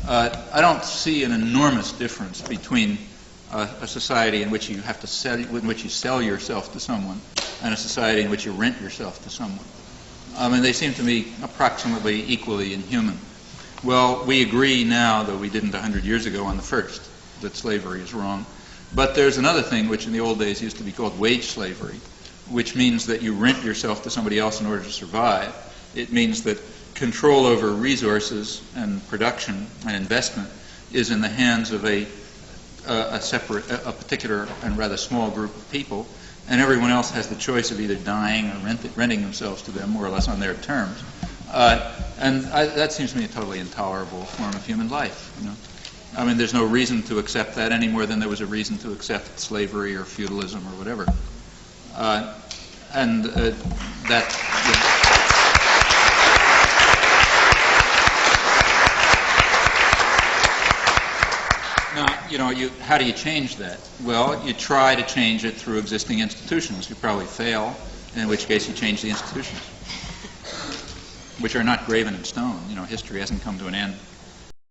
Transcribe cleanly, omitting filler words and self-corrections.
I don't see an enormous difference between a society in which you have to sell yourself to someone and a society in which you rent yourself to someone. I mean, they seem to me approximately equally inhuman. Well, we agree now, though we didn't 100 years ago on the first, that slavery is wrong. But there's another thing which in the old days used to be called wage slavery, which means that you rent yourself to somebody else in order to survive. It means that control over resources and production and investment is in the hands of a particular and rather small group of people, and everyone else has the choice of either dying or renting themselves to them more or less on their terms. That seems to me a totally intolerable form of human life. You know? I mean, there's no reason to accept that any more than there was a reason to accept slavery or feudalism or whatever. Now, you know, how do you change that? Well, you try to change it through existing institutions. You probably fail, in which case you change the institutions, which are not graven in stone. You know, history hasn't come to an end.